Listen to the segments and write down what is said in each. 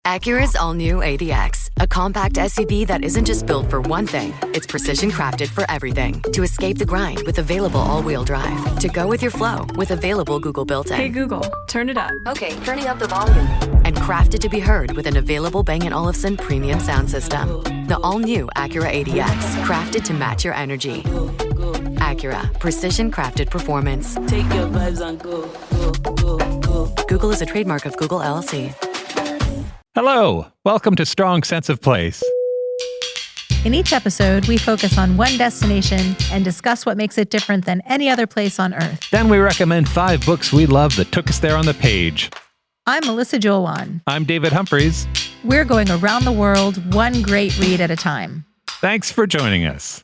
Acura's all-new ADX, a compact SUV that isn't just built for one thing, it's precision crafted for everything. To escape the grind with available all-wheel drive. To go with your flow with available Google built-in. Hey Google, turn it up. Okay, turning up the volume. And crafted to be heard with an available Bang & Olufsen premium sound system. The all-new Acura ADX, crafted to match your energy. Acura, precision crafted performance. Take your vibes and go. Google is a trademark of Google LLC. Hello, welcome to Strong Sense of Place. In each episode, we focus on one destination and discuss what makes it different than any other place on Earth. Then we recommend 5 books we love that took us there on the page. I'm Melissa Jolan. I'm David Humphreys. We're going around the world, one great read at a time. Thanks for joining us.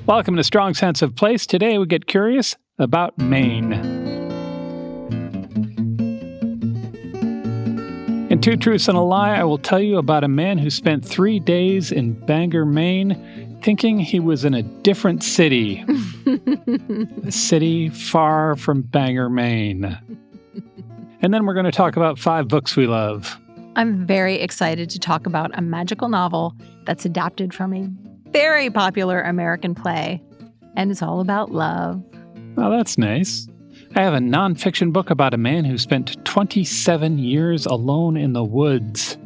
Welcome to Strong Sense of Place. Today we get curious about Maine. In Two Truths and a Lie, I will tell you about a man who spent 3 days in Bangor, Maine, thinking he was in a different city. A city far from Bangor, Maine. And then we're going to talk about 5 books we love. I'm very excited to talk about a magical novel that's adapted from a very popular American play, and it's all about love. Oh, that's nice. I have a nonfiction book about a man who spent 27 years alone in the woods,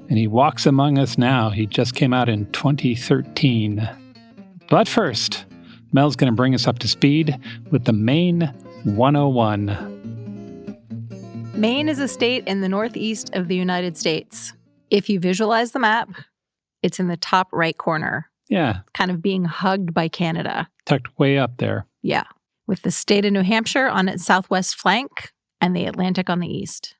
and he walks among us now. He just came out in 2013. But first, Mel's going to bring us up to speed with the Maine 101. Maine is a state in the northeast of the United States. If you visualize the map, it's in the top right corner. Yeah. Kind of being hugged by Canada. Tucked way up there. Yeah. With the state of New Hampshire on its southwest flank and the Atlantic on the east.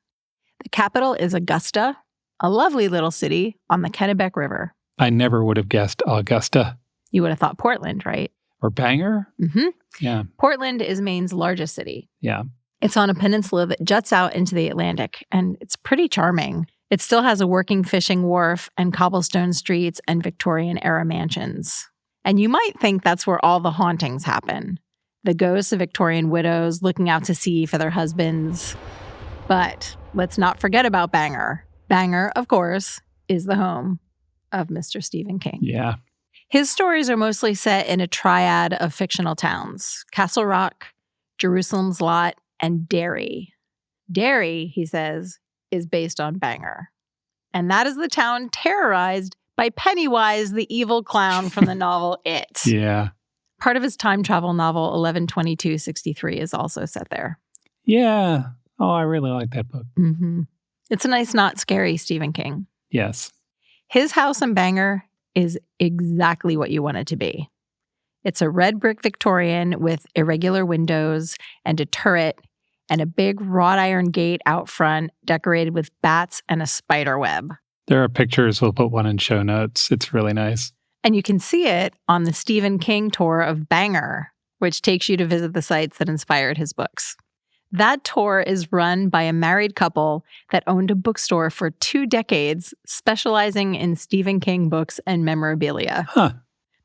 The capital is Augusta, a lovely little city on the Kennebec River. I never would have guessed Augusta. You would have thought Portland, right? Or Bangor? Mm-hmm. Yeah. Portland is Maine's largest city. Yeah. It's on a peninsula that juts out into the Atlantic, and it's pretty charming. It still has a working fishing wharf and cobblestone streets and Victorian-era mansions. And you might think that's where all the hauntings happen. The ghosts of Victorian widows looking out to sea for their husbands. But let's not forget about Bangor. Bangor, of course, is the home of Mr. Stephen King. Yeah. His stories are mostly set in a triad of fictional towns: Castle Rock, Jerusalem's Lot, and Derry. Derry, he says, is based on Bangor. And that is the town terrorized by Pennywise, the evil clown from the novel It. Yeah. Part of his time travel novel, 11/22/63, is also set there. Yeah. Oh, I really like that book. Mm-hmm. It's a nice, not scary Stephen King. Yes. His house in Bangor is exactly what you want it to be. It's a red brick Victorian with irregular windows and a turret and a big wrought iron gate out front decorated with bats and a spider web. There are pictures. We'll put one in show notes. It's really nice. And you can see it on the Stephen King tour of Bangor, which takes you to visit the sites that inspired his books. That tour is run by a married couple that owned a bookstore for 2 decades, specializing in Stephen King books and memorabilia. Huh.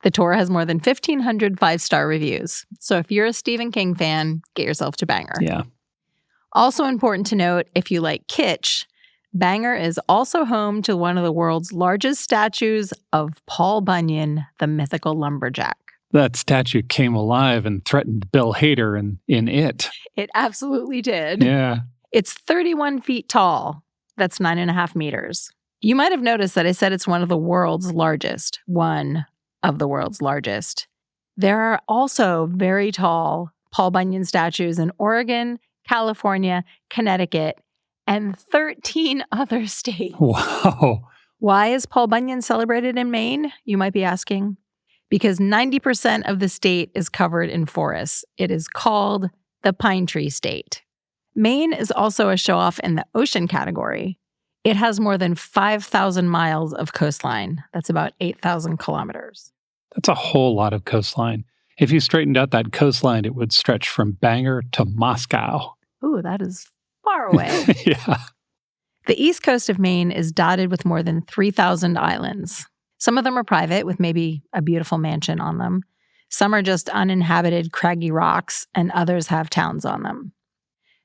The tour has more than 1,500 5-star reviews. So if you're a Stephen King fan, get yourself to Bangor. Yeah. Also important to note, if you like kitsch, Bangor is also home to one of the world's largest statues of Paul Bunyan, the mythical lumberjack. That statue came alive and threatened Bill Hader in It. It absolutely did. Yeah. It's 31 feet tall. That's 9.5 meters. You might have noticed that I said it's one of the world's largest. One of the world's largest. There are also very tall Paul Bunyan statues in Oregon, California, Connecticut, and 13 other states. Wow. Why is Paul Bunyan celebrated in Maine, you might be asking? Because 90% of the state is covered in forests. It is called the Pine Tree State. Maine is also a show-off in the ocean category. It has more than 5,000 miles of coastline. That's about 8,000 kilometers. That's a whole lot of coastline. If you straightened out that coastline, it would stretch from Bangor to Moscow. Ooh, that is far away. Yeah. The east coast of Maine is dotted with more than 3,000 islands. Some of them are private, with maybe a beautiful mansion on them. Some are just uninhabited, craggy rocks, and others have towns on them.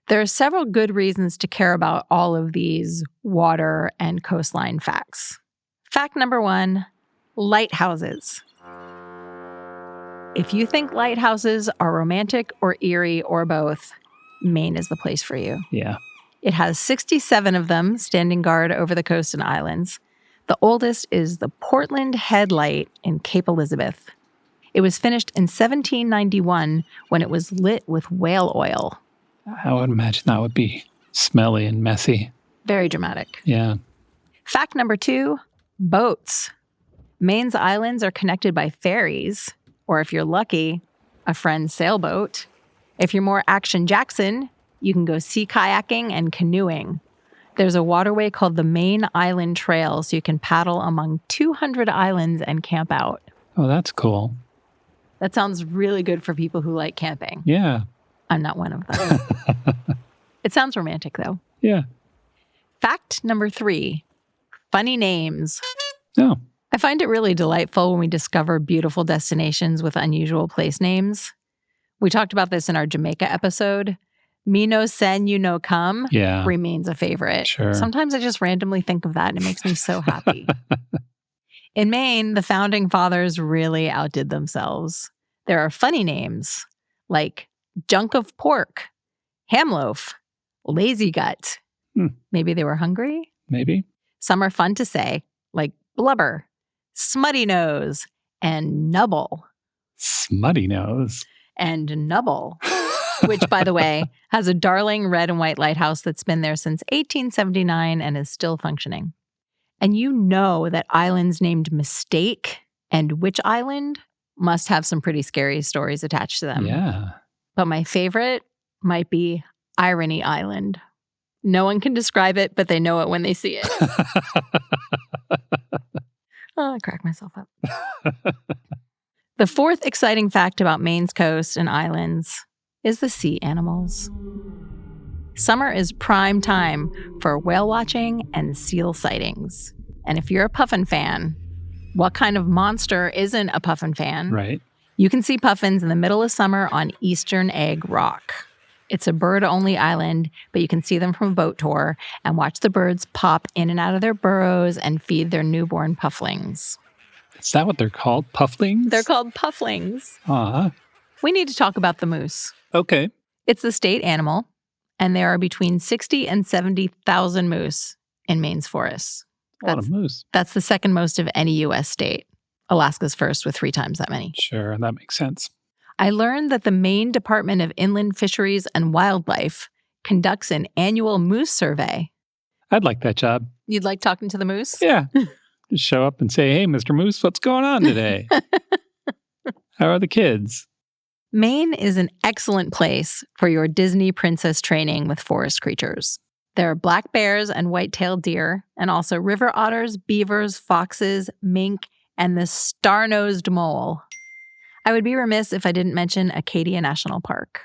There are several good reasons to care about all of these water and coastline facts. Fact number 1, lighthouses. If you think lighthouses are romantic or eerie or both, Maine is the place for you. Yeah. It has 67 of them standing guard over the coast and islands. The oldest is the Portland Headlight in Cape Elizabeth. It was finished in 1791 when it was lit with whale oil. I would imagine that would be smelly and messy. Very dramatic. Yeah. Fact number 2, boats. Maine's islands are connected by ferries, or if you're lucky, a friend's sailboat. If you're more Action Jackson, you can go sea kayaking and canoeing. There's a waterway called the Maine Island Trail, so you can paddle among 200 islands and camp out. Oh, that's cool. That sounds really good for people who like camping. Yeah. I'm not one of them. It sounds romantic, though. Yeah. Fact number 3, funny names. Oh. I find it really delightful when we discover beautiful destinations with unusual place names. We talked about this in our Jamaica episode. Me no sen, you no come remains a favorite. Sure. Sometimes I just randomly think of that and it makes me so happy. In Maine, the founding fathers really outdid themselves. There are funny names like junk of pork, hamloaf, lazy gut. Maybe they were hungry? Maybe. Some are fun to say, like blubber, smutty nose, and nubble. Smutty nose. And nubble. Which, by the way, has a darling red and white lighthouse that's been there since 1879 and is still functioning. And you know that islands named Mistake and Witch Island must have some pretty scary stories attached to them. Yeah. But my favorite might be Irony Island. No one can describe it, but they know it when they see it. I crack myself up. The fourth exciting fact about Maine's coast and islands is the sea animals. Summer is prime time for whale watching and seal sightings. And if you're a puffin fan, what kind of monster isn't a puffin fan? Right. You can see puffins in the middle of summer on Eastern Egg Rock. It's a bird-only island, but you can see them from a boat tour and watch the birds pop in and out of their burrows and feed their newborn pufflings. Is that what they're called? Pufflings? They're called pufflings. Ah. We need to talk about the moose. Okay. It's the state animal, and there are between 60 and 70,000 moose in Maine's forests. A lot of moose. That's the second most of any U.S. state. Alaska's first with 3 times that many. Sure, that makes sense. I learned that the Maine Department of Inland Fisheries and Wildlife conducts an annual moose survey. I'd like that job. You'd like talking to the moose? Yeah. Just show up and say, hey, Mr. Moose, what's going on today? How are the kids? Maine is an excellent place for your Disney princess training with forest creatures. There are black bears and white-tailed deer, and also river otters, beavers, foxes, mink, and the star-nosed mole. I would be remiss if I didn't mention Acadia National Park.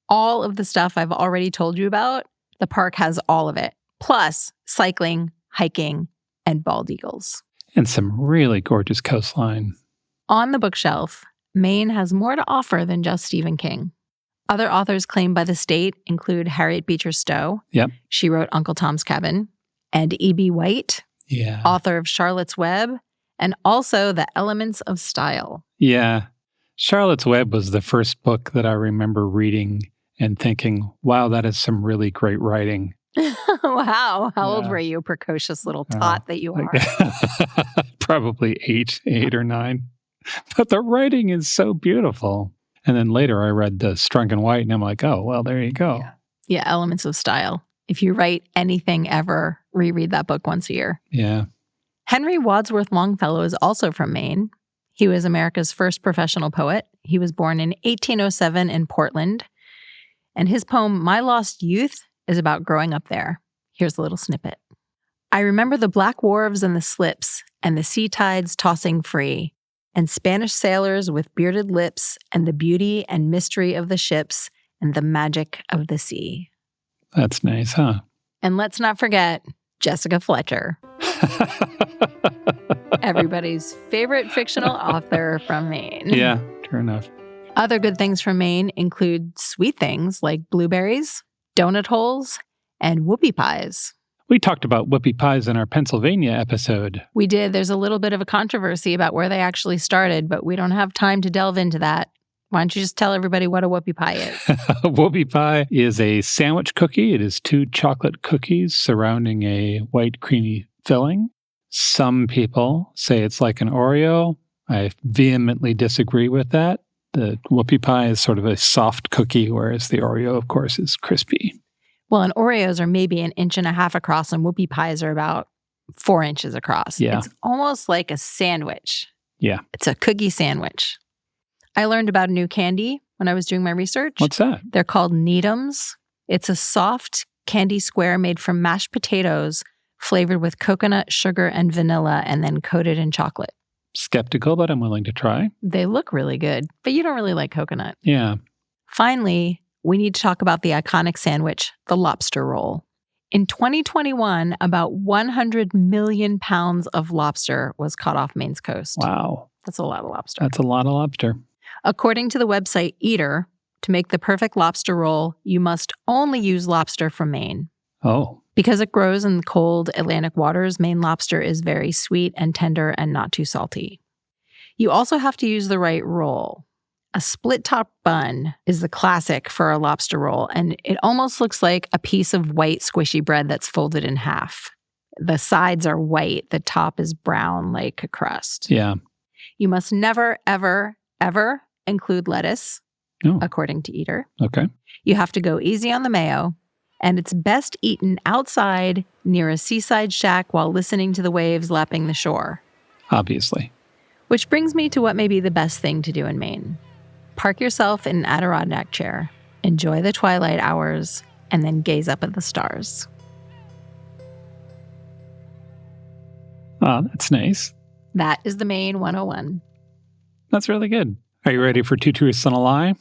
All of the stuff I've already told you about, the park has all of it. Plus cycling, hiking, and bald eagles. And some really gorgeous coastline. On the bookshelf, Maine has more to offer than just Stephen King. Other authors claimed by the state include Harriet Beecher Stowe. Yep. She wrote Uncle Tom's Cabin. And E.B. White, author of Charlotte's Web, and also The Elements of Style. Yeah. Charlotte's Web was the first book that I remember reading and thinking, wow, that is some really great writing. Wow. How old were you, precocious little tot that you are? Probably 8 or 9. But the writing is so beautiful. And then later I read the Strunk and White and I'm like, oh, well, there you go. Yeah, Elements of Style. If you write anything ever, reread that book once a year. Yeah. Henry Wadsworth Longfellow is also from Maine. He was America's first professional poet. He was born in 1807 in Portland. And his poem, My Lost Youth, is about growing up there. Here's a little snippet. I remember the black wharves and the slips, and the sea tides tossing free, and Spanish sailors with bearded lips, and the beauty and mystery of the ships, and the magic of the sea. That's nice, huh? And let's not forget Jessica Fletcher. Everybody's favorite fictional author from Maine. Yeah, true enough. Other good things from Maine include sweet things like blueberries, donut holes, and whoopie pies. We talked about whoopie pies in our Pennsylvania episode. We did. There's a little bit of a controversy about where they actually started, but we don't have time to delve into that. Why don't you just tell everybody what a whoopie pie is? Whoopie pie is a sandwich cookie. It is 2 chocolate cookies surrounding a white creamy filling. Some people say it's like an Oreo. I vehemently disagree with that. The whoopie pie is sort of a soft cookie, whereas the Oreo, of course, is crispy. Well, and Oreos are maybe 1.5 inches across, and whoopie pies are about 4 inches across. Yeah. It's almost like a sandwich. Yeah. It's a cookie sandwich. I learned about a new candy when I was doing my research. What's that? They're called Needhams. It's a soft candy square made from mashed potatoes flavored with coconut, sugar, and vanilla, and then coated in chocolate. Skeptical, but I'm willing to try. They look really good, but you don't really like coconut. Yeah. Finally, we need to talk about the iconic sandwich, the lobster roll. In 2021, about 100 million pounds of lobster was caught off Maine's coast. Wow. That's a lot of lobster. That's a lot of lobster. According to the website Eater, to make the perfect lobster roll, you must only use lobster from Maine. Oh. Because it grows in cold Atlantic waters, Maine lobster is very sweet and tender and not too salty. You also have to use the right roll. A split-top bun is the classic for a lobster roll, and it almost looks like a piece of white squishy bread that's folded in half. The sides are white. The top is brown like a crust. Yeah. You must never, ever, ever include lettuce, according to Eater. Okay. You have to go easy on the mayo, and it's best eaten outside near a seaside shack while listening to the waves lapping the shore. Obviously. Which brings me to what may be the best thing to do in Maine. Park yourself in an Adirondack chair, enjoy the twilight hours, and then gaze up at the stars. Oh, that's nice. That is the Maine 101. That's really good. Are you ready for 2 truths and a lie?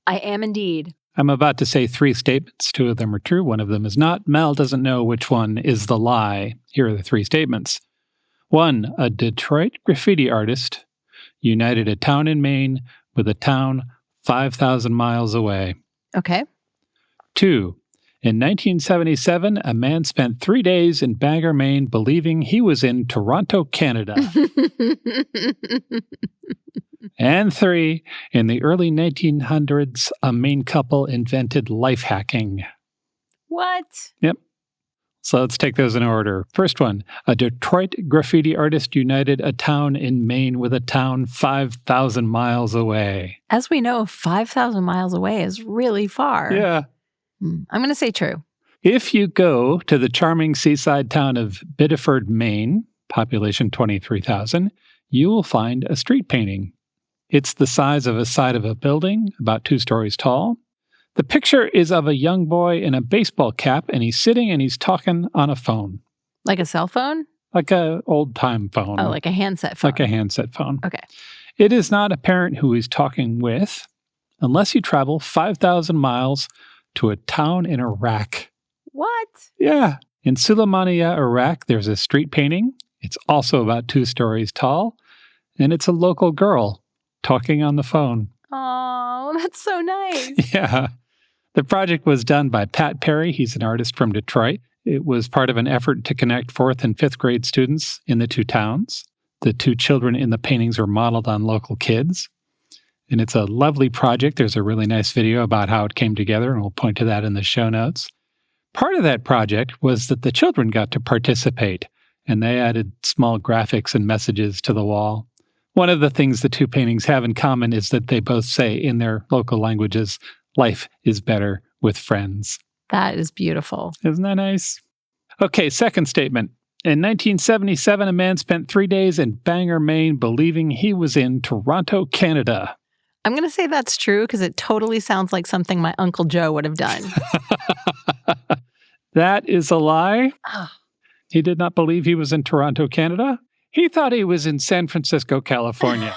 I am indeed. I'm about to say 3 statements. 2 of them are true. 1 of them is not. Mel doesn't know which one is the lie. Here are the 3 statements. 1, a Detroit graffiti artist united a town in Maine with a town 5,000 miles away. Okay. 2, in 1977, a man spent 3 days in Bangor, Maine, believing he was in Toronto, Canada. And 3, in the early 1900s, a Maine couple invented life hacking. What? Yep. So let's take those in order. First one, a Detroit graffiti artist united a town in Maine with a town 5,000 miles away. As we know, 5,000 miles away is really far. Yeah. I'm going to say true. If you go to the charming seaside town of Biddeford, Maine, population 23,000, you will find a street painting. It's the size of a side of a building, about 2 stories tall. The picture is of a young boy in a baseball cap, and he's sitting and he's talking on a phone. Like a cell phone? Like an old-time phone. Oh, like a handset phone. Like a handset phone. Okay. It is not apparent who he's talking with unless you travel 5,000 miles to a town in Iraq. What? Yeah. In Suleimania, Iraq, there's a street painting. It's also about 2 stories tall, and it's a local girl talking on the phone. Oh, that's so nice. Yeah. The project was done by Pat Perry. He's an artist from Detroit. It was part of an effort to connect 4th and 5th grade students in the 2 towns. The 2 children in the paintings were modeled on local kids. And it's a lovely project. There's a really nice video about how it came together, and we'll point to that in the show notes. Part of that project was that the children got to participate, and they added small graphics and messages to the wall. One of the things the 2 paintings have in common is that they both say in their local languages, life is better with friends. That is beautiful. Isn't that nice? Okay, second statement. In 1977, a man spent 3 days in Bangor, Maine, believing he was in Toronto, Canada. I'm going to say that's true because it totally sounds like something my Uncle Joe would have done. That is a lie. Oh. He did not believe he was in Toronto, Canada. He thought he was in San Francisco, California.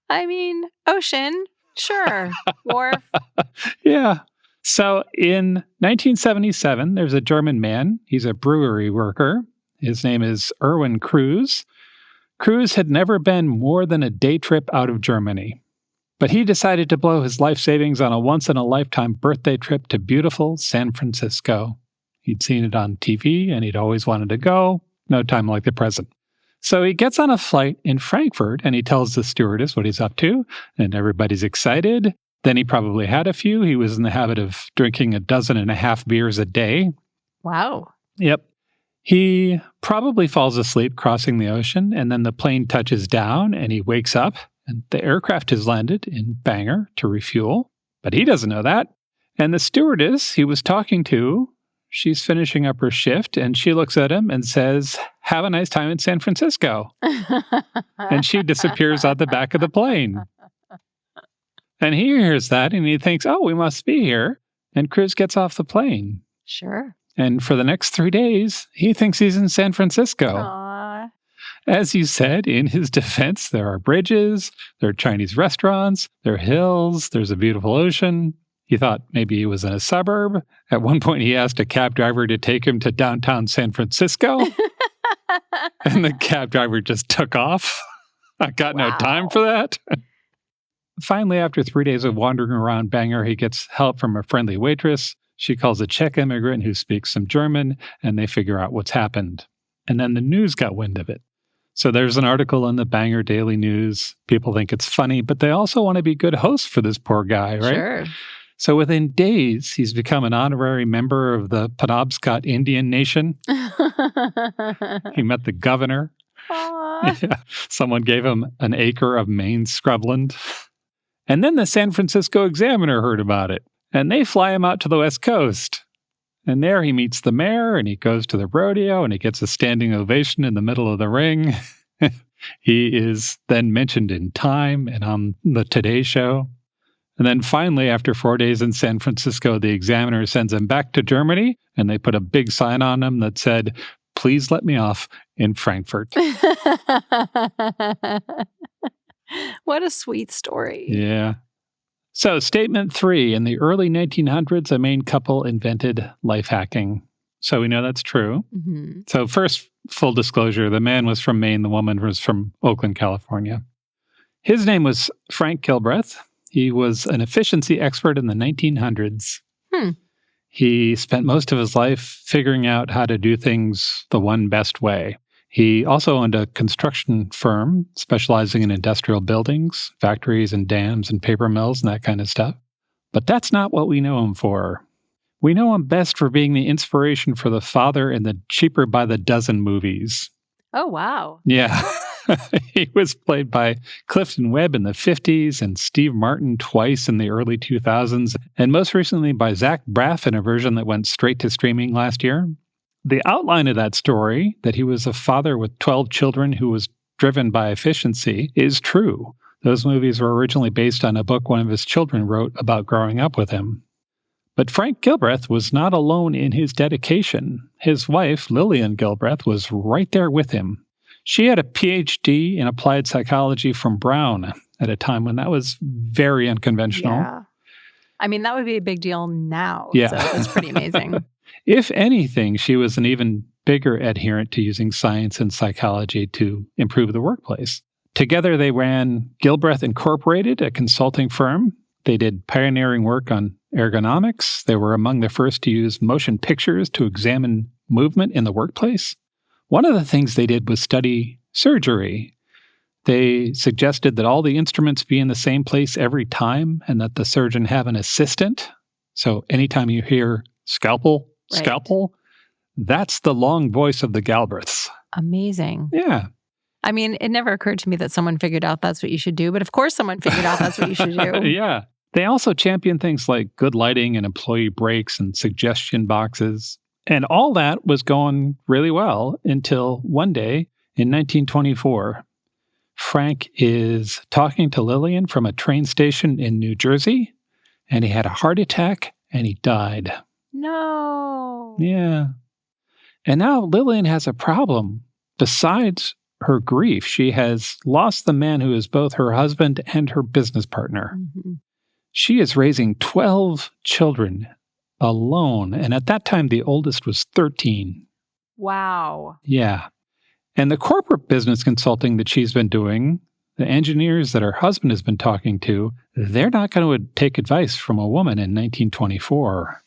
I mean, ocean, sure. Wharf. Yeah. So in 1977, there's a German man. He's a brewery worker. His name is Erwin Kruse. Kruse had never been more than a day trip out of Germany. But he decided to blow his life savings on a once-in-a-lifetime birthday trip to beautiful San Francisco. He'd seen it on TV, and he'd always wanted to go. No time like the present. So he gets on a flight in Frankfurt, and he tells the stewardess what he's up to, and everybody's excited. Then he probably had a few. He was in the habit of drinking 12.5 beers a day. Wow. Yep. He probably falls asleep crossing the ocean, and then the plane touches down, and he wakes up, and the aircraft has landed in Bangor to refuel. But he doesn't know that. And the stewardess he was talking to, she's finishing up her shift, and she looks at him and says, "Have a nice time in San Francisco." And she disappears out the back of the plane. And he hears that, and he thinks, oh, we must be here. And Kruse gets off the plane. Sure. And for the next 3 days, he thinks he's in San Francisco. Aww. As you said, in his defense, there are bridges, there are Chinese restaurants, there are hills, there's a beautiful ocean. He thought maybe he was in a suburb. At one point, he asked a cab driver to take him to downtown San Francisco. And the cab driver just took off. I got no time for that. Finally, after 3 days of wandering around Bangor, he gets help from a friendly waitress. She calls a Czech immigrant who speaks some German, and they figure out what's happened. And then the news got wind of it. So there's an article in the Bangor Daily News. People think it's funny, but they also want to be good hosts for this poor guy, right? Sure. So within days, he's become an honorary member of the Penobscot Indian Nation. He met the governor. Yeah. Someone gave him an acre of Maine scrubland. And then the San Francisco Examiner heard about it. And they fly him out to the West Coast. And there he meets the mayor, and he goes to the rodeo, and he gets a standing ovation in the middle of the ring. He is then mentioned in Time and on the Today Show. And then finally, after 4 days in San Francisco, the Examiner sends him back to Germany, and they put a big sign on him that said, "Please let me off in Frankfurt." What a sweet story. Yeah. So, statement 3, in the early 1900s, a Maine couple invented life hacking. So we know that's true. Mm-hmm. So first, full disclosure, the man was from Maine, the woman was from Oakland, California. His name was Frank Gilbreth. He was an efficiency expert in the 1900s. He spent most of his life figuring out how to do things the one best way. He also owned a construction firm specializing in industrial buildings, factories and dams and paper mills and that kind of stuff. But that's not what we know him for. We know him best for being the inspiration for the father in the Cheaper by the Dozen movies. Oh, wow. Yeah. He was played by Clifton Webb in the 50s and Steve Martin twice in the early 2000s, and most recently by Zach Braff in a version that went straight to streaming last year. The outline of that story, that he was a father with 12 children who was driven by efficiency, is true. Those movies were originally based on a book one of his children wrote about growing up with him. But Frank Gilbreth was not alone in his dedication. His wife, Lillian Gilbreth, was right there with him. She had a PhD in applied psychology from Brown at a time when that was very unconventional. Yeah. I mean, that would be a big deal now. Yeah. So that's pretty amazing. If anything, she was an even bigger adherent to using science and psychology to improve the workplace. Together, they ran Gilbreth Incorporated, a consulting firm. They did pioneering work on ergonomics. They were among the first to use motion pictures to examine movement in the workplace. One of the things they did was study surgery. They suggested that all the instruments be in the same place every time and that the surgeon have an assistant. So anytime you hear scalpel, that's the long voice of the Galbraiths. Amazing. Yeah. I mean, it never occurred to me that someone figured out that's what you should do, but of course someone figured out that's what you should do. Yeah. They also championed things like good lighting and employee breaks and suggestion boxes. And all that was going really well until one day in 1924, Frank is talking to Lillian from a train station in New Jersey, and he had a heart attack and he died. No. Yeah. And now Lillian has a problem. Besides her grief, she has lost the man who is both her husband and her business partner. Mm-hmm. She is raising 12 children alone. And at that time, the oldest was 13. Wow. Yeah. And the corporate business consulting that she's been doing, the engineers that her husband has been talking to, they're not going to take advice from a woman in 1924.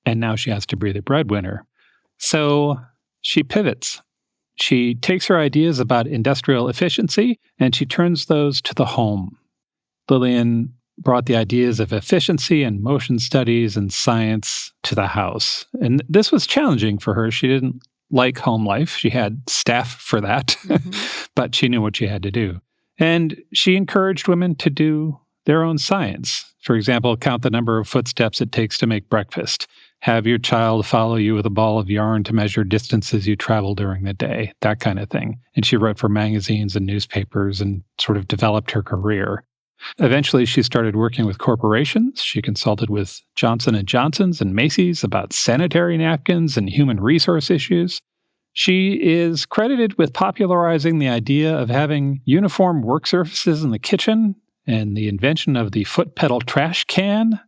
And now she has to be the breadwinner. So she pivots. She takes her ideas about industrial efficiency and she turns those to the home. Lillian brought the ideas of efficiency and motion studies and science to the house. And this was challenging for her. She didn't like home life. She had staff for that, but she knew what she had to do. And she encouraged women to do their own science. For example, count the number of footsteps it takes to make breakfast. Have your child follow you with a ball of yarn to measure distances you travel during the day, that kind of thing. And she wrote for magazines and newspapers and sort of developed her career. Eventually, she started working with corporations. She consulted with Johnson & Johnson's and Macy's about sanitary napkins and human resource issues. She is credited with popularizing the idea of having uniform work surfaces in the kitchen and the invention of the foot pedal trash can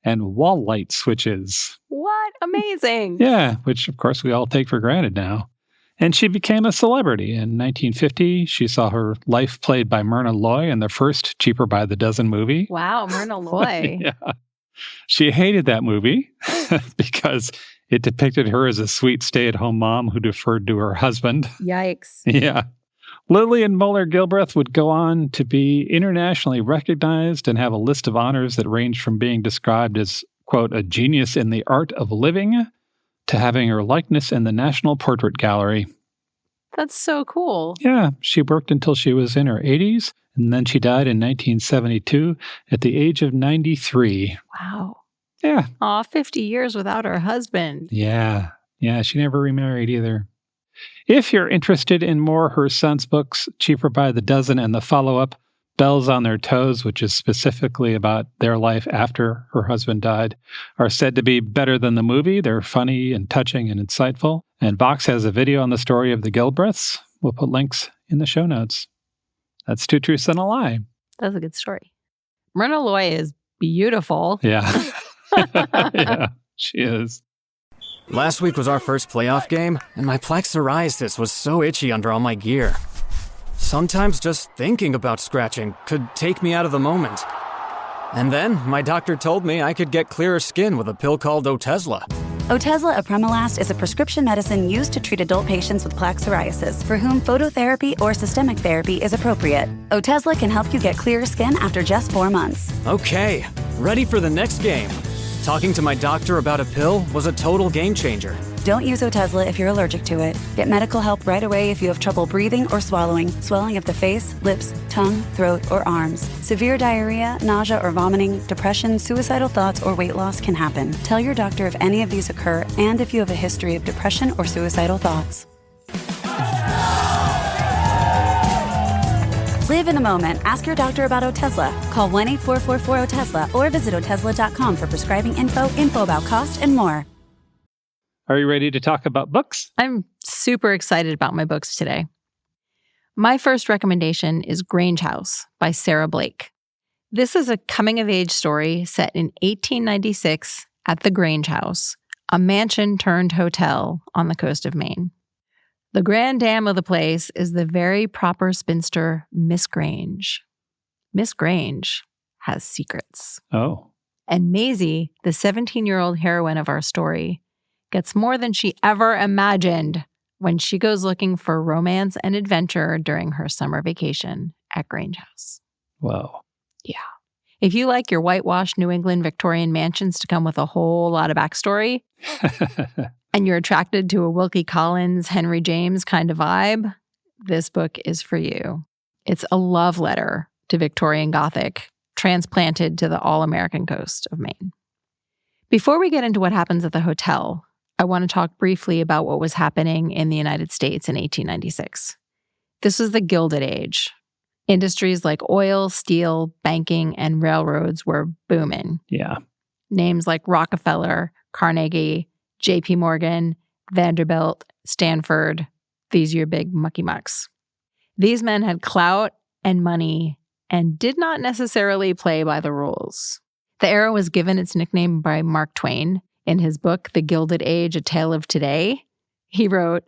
and wall light switches. What? Amazing. Yeah, which of course we all take for granted now. And she became a celebrity. In 1950, she saw her life played by Myrna Loy in the first Cheaper by the Dozen movie. Wow, Myrna Loy. Yeah. She hated that movie because it depicted her as a sweet stay-at-home mom who deferred to her husband. Yikes. Yeah. Lillian Muller-Gilbreth would go on to be internationally recognized and have a list of honors that ranged from being described as, quote, a genius in the art of living to having her likeness in the National Portrait Gallery. That's so cool. Yeah, she worked until she was in her 80s, and then she died in 1972 at the age of 93. Wow. Yeah. Aw, 50 years without her husband. Yeah. Yeah, she never remarried either. If you're interested in more her son's books, Cheaper by the Dozen and the follow-up, Bells on Their Toes, which is specifically about their life after her husband died, are said to be better than the movie. They're funny and touching and insightful. And Vox has a video on the story of the Gilbreths. We'll put links in the show notes. That's Two Truths and a Lie. That's a good story. Myrna Loy is beautiful. Yeah. Yeah, she is. Last week was our first playoff game, and my plaque psoriasis was so itchy under all my gear. Sometimes just thinking about scratching could take me out of the moment. And then my doctor told me I could get clearer skin with a pill called Otezla. Otezla apremilast is a prescription medicine used to treat adult patients with plaque psoriasis for whom phototherapy or systemic therapy is appropriate. Otezla can help you get clearer skin after just 4 months. Okay, ready for the next game. Talking to my doctor about a pill was a total game changer. Don't use Otezla if you're allergic to it. Get medical help right away if you have trouble breathing or swallowing, swelling of the face, lips, tongue, throat, or arms. Severe diarrhea, nausea or vomiting, depression, suicidal thoughts, or weight loss can happen. Tell your doctor if any of these occur and if you have a history of depression or suicidal thoughts. Live in the moment. Ask your doctor about Otezla. Call 1-844-4-OTEZLA or visit Otezla.com for prescribing info about cost, and more. Are you ready to talk about books? I'm super excited about my books today. My first recommendation is Grange House by Sarah Blake. This is a coming-of-age story set in 1896 at the Grange House, a mansion-turned-hotel on the coast of Maine. The grand dame of the place is the very proper spinster, Miss Grange. Miss Grange has secrets. Oh. And Maisie, the 17-year-old heroine of our story, gets more than she ever imagined when she goes looking for romance and adventure during her summer vacation at Grange House. Whoa. Yeah. If you like your whitewashed New England Victorian mansions to come with a whole lot of backstory, and you're attracted to a Wilkie Collins, Henry James kind of vibe, this book is for you. It's a love letter to Victorian Gothic, transplanted to the all-American coast of Maine. Before we get into what happens at the hotel, I want to talk briefly about what was happening in the United States in 1896. This was the Gilded Age. Industries like oil, steel, banking, and railroads were booming. Yeah. Names like Rockefeller, Carnegie, J.P. Morgan, Vanderbilt, Stanford, these are your big mucky mucks. These men had clout and money and did not necessarily play by the rules. The era was given its nickname by Mark Twain in his book, The Gilded Age, A Tale of Today. He wrote,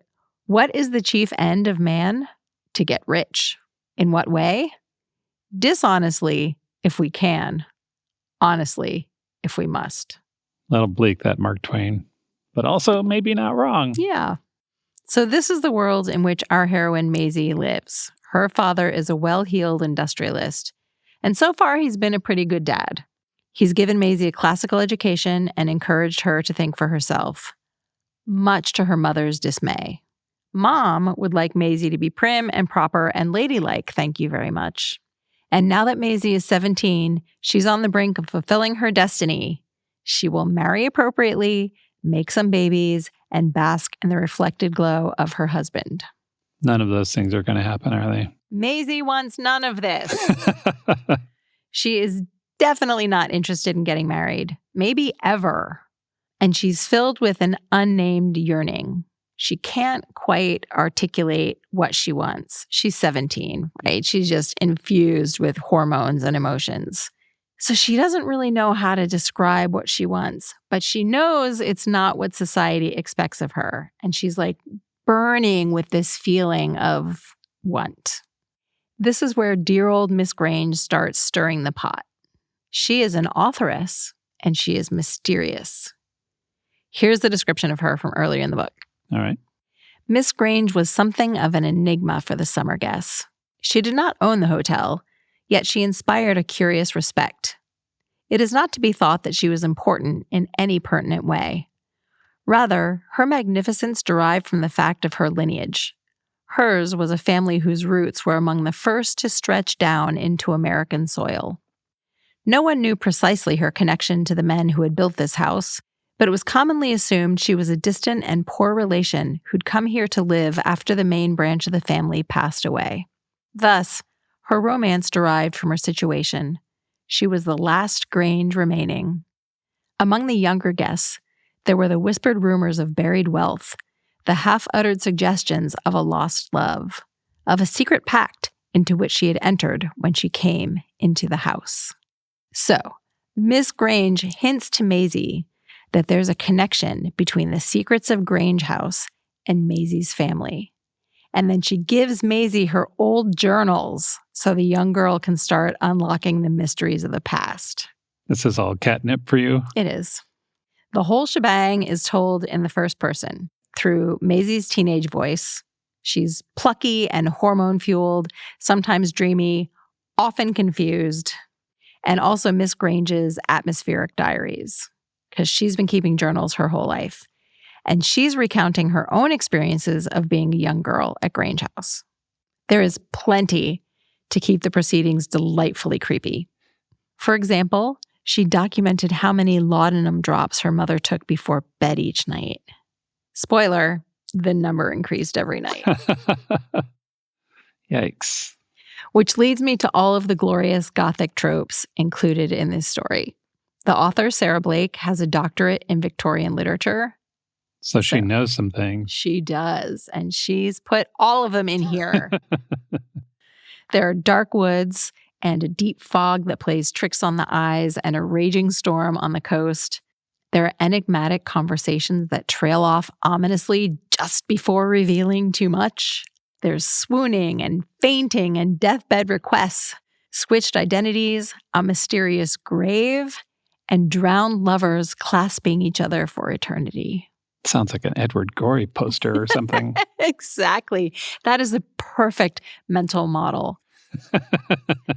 "What is the chief end of man? To get rich. In what way? Dishonestly, if we can. Honestly, if we must." A little bleak, that Mark Twain, but also maybe not wrong. Yeah. So this is the world in which our heroine Maisie lives. Her father is a well-heeled industrialist, and so far he's been a pretty good dad. He's given Maisie a classical education and encouraged her to think for herself, much to her mother's dismay. Mom would like Maisie to be prim and proper and ladylike, thank you very much. And now that Maisie is 17, she's on the brink of fulfilling her destiny. She will marry appropriately, make some babies, and bask in the reflected glow of her husband. None of those things are going to happen, are they? Maisie wants none of this. She is definitely not interested in getting married, maybe ever. And she's filled with an unnamed yearning. She can't quite articulate what she wants. She's 17, right? She's just infused with hormones and emotions. So she doesn't really know how to describe what she wants, but she knows it's not what society expects of her. And she's like burning with this feeling of want. This is where dear old Miss Grange starts stirring the pot. She is an authoress, and she is mysterious. Here's the description of her from earlier in the book. All right. Miss Grange was something of an enigma for the summer guests. She did not own the hotel, yet she inspired a curious respect. It is not to be thought that she was important in any pertinent way. Rather, her magnificence derived from the fact of her lineage. Hers was a family whose roots were among the first to stretch down into American soil. No one knew precisely her connection to the men who had built this house, but it was commonly assumed she was a distant and poor relation who'd come here to live after the main branch of the family passed away. Thus, her romance derived from her situation. She was the last Grange remaining. Among the younger guests, there were the whispered rumors of buried wealth, the half-uttered suggestions of a lost love, of a secret pact into which she had entered when she came into the house. So, Miss Grange hints to Maisie that there's a connection between the secrets of Grange House and Maisie's family. And then she gives Maisie her old journals so the young girl can start unlocking the mysteries of the past. This is all catnip for you? It is. The whole shebang is told in the first person through Maisie's teenage voice. She's plucky and hormone-fueled, sometimes dreamy, often confused, and also Miss Grange's atmospheric diaries, because she's been keeping journals her whole life. And she's recounting her own experiences of being a young girl at Grange House. There is plenty to keep the proceedings delightfully creepy. For example, she documented how many laudanum drops her mother took before bed each night. Spoiler, the number increased every night. Yikes. Which leads me to all of the glorious Gothic tropes included in this story. The author, Sarah Blake, has a doctorate in Victorian literature. So she knows some things. She does, and she's put all of them in here. There are dark woods and a deep fog that plays tricks on the eyes and a raging storm on the coast. There are enigmatic conversations that trail off ominously just before revealing too much. There's swooning and fainting and deathbed requests, switched identities, a mysterious grave, and drowned lovers clasping each other for eternity. Sounds like an Edward Gorey poster or something. Exactly. That is the perfect mental model.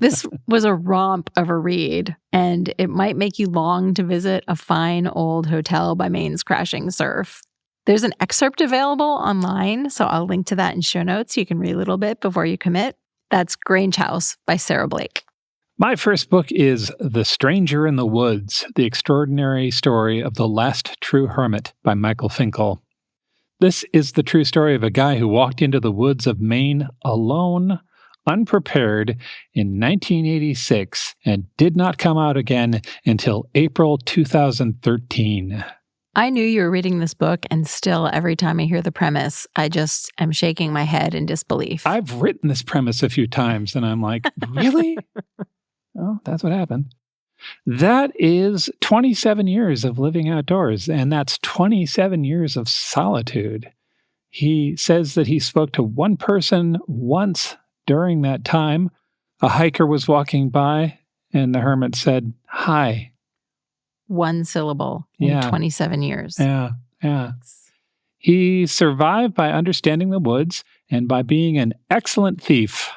This was a romp of a read, and it might make you long to visit a fine old hotel by Maine's crashing surf. There's an excerpt available online, so I'll link to that in show notes. You can read a little bit before you commit. That's Grange House by Sarah Blake. My first book is The Stranger in the Woods, The Extraordinary Story of the Last True Hermit by Michael Finkel. This is the true story of a guy who walked into the woods of Maine alone, unprepared, in 1986, and did not come out again until April 2013. I knew you were reading this book, and still, every time I hear the premise, I just am shaking my head in disbelief. I've written this premise a few times, and I'm like, really? Oh, that's what happened. That is 27 years of living outdoors, and that's 27 years of solitude. He says that he spoke to one person once during that time. A hiker was walking by, and the hermit said, "Hi." One syllable in 27 years. Yeah. He survived by understanding the woods and by being an excellent thief,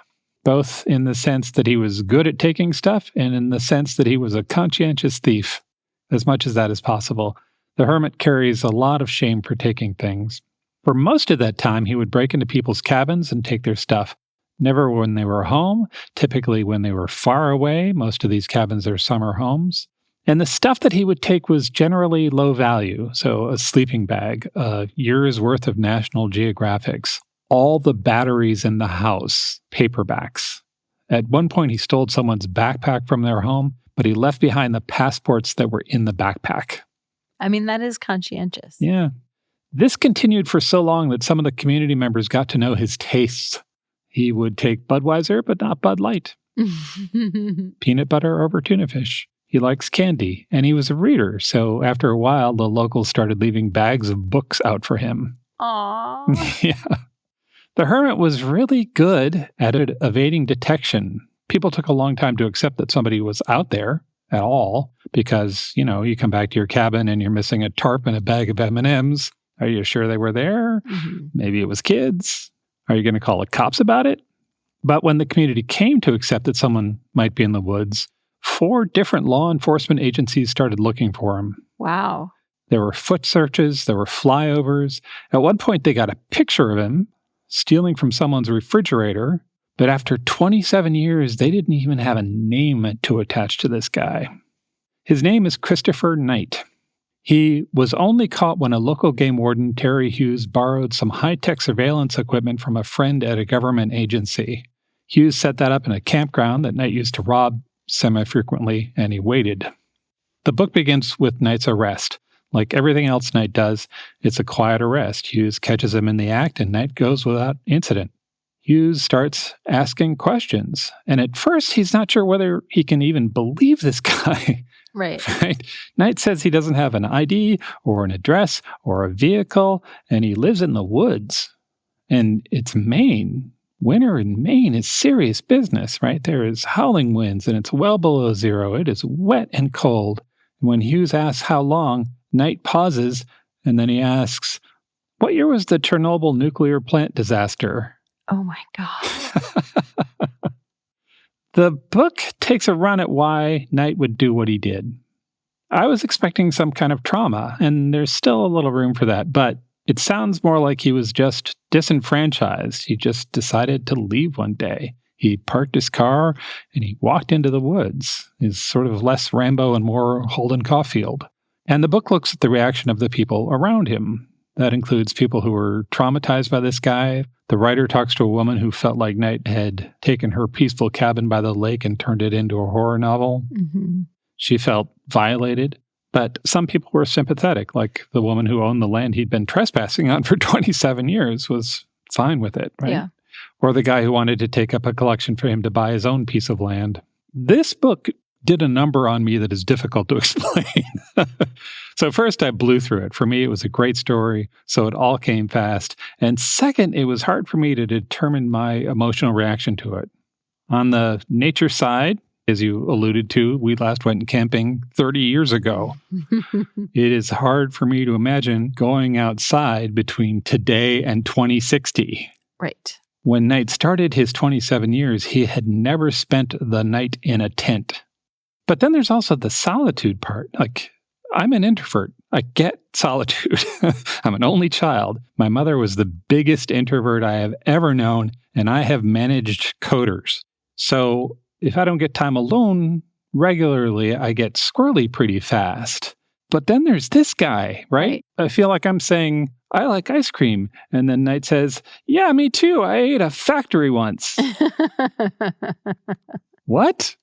both in the sense that he was good at taking stuff and in the sense that he was a conscientious thief, as much as that is possible. The hermit carries a lot of shame for taking things. For most of that time, he would break into people's cabins and take their stuff. Never when they were home, typically when they were far away. Most of these cabins are summer homes. And the stuff that he would take was generally low value. So a sleeping bag, a year's worth of National Geographics, all the batteries in the house, paperbacks. At one point, he stole someone's backpack from their home, but he left behind the passports that were in the backpack. I mean, that is conscientious. Yeah. This continued for so long that some of the community members got to know his tastes. He would take Budweiser, but not Bud Light. Peanut butter over tuna fish. He likes candy, and he was a reader, so after a while, the locals started leaving bags of books out for him. Aww. Yeah. The hermit was really good at evading detection. People took a long time to accept that somebody was out there at all, because, you come back to your cabin and you're missing a tarp and a bag of M&Ms. Are you sure they were there? Mm-hmm. Maybe it was kids. Are you going to call the cops about it? But when the community came to accept that someone might be in the woods, 4 different law enforcement agencies started looking for him. Wow. There were foot searches, there were flyovers. At one point, they got a picture of him stealing from someone's refrigerator. But after 27 years, they didn't even have a name to attach to this guy. His name is Christopher Knight. He was only caught when a local game warden, Terry Hughes, borrowed some high-tech surveillance equipment from a friend at a government agency. Hughes set that up in a campground that Knight used to rob semi-frequently, and he waited. The book begins with Knight's arrest. Like everything else Knight does, it's a quiet arrest. Hughes catches him in the act, and Knight goes without incident. Hughes starts asking questions, and at first he's not sure whether he can even believe this guy. Right. Knight says he doesn't have an ID or an address or a vehicle, and he lives in the woods. And it's Maine. Winter in Maine is serious business, right? There is howling winds, and it's well below zero. It is wet and cold. When Hughes asks how long, Knight pauses, and then he asks, "What year was the Chernobyl nuclear plant disaster?" Oh my God. The book takes a run at why Knight would do what he did. I was expecting some kind of trauma, and there's still a little room for that, but it sounds more like he was just disenfranchised. He just decided to leave one day. He parked his car, and he walked into the woods. He's sort of less Rambo and more Holden Caulfield. And the book looks at the reaction of the people around him. That includes people who were traumatized by this guy. The writer talks to a woman who felt like Knight had taken her peaceful cabin by the lake and turned it into a horror novel. Mm-hmm. She felt violated. But some people were sympathetic, like the woman who owned the land he'd been trespassing on for 27 years was fine with it, right? Yeah. Or the guy who wanted to take up a collection for him to buy his own piece of land. This book did a number on me that is difficult to explain. So first, I blew through it. For me, it was a great story, so it all came fast. And second, it was hard for me to determine my emotional reaction to it. On the nature side, as you alluded to, we last went camping 30 years ago. It is hard for me to imagine going outside between today and 2060. Right. When Knight started his 27 years, he had never spent the night in a tent. But then there's also the solitude part. Like, I'm an introvert. I get solitude. I'm an only child. My mother was the biggest introvert I have ever known, and I have managed coders. So if I don't get time alone regularly, I get squirrely pretty fast. But then there's this guy, right? I feel like I'm saying, I like ice cream. And then Knight says, yeah, me too. I ate a factory once. What?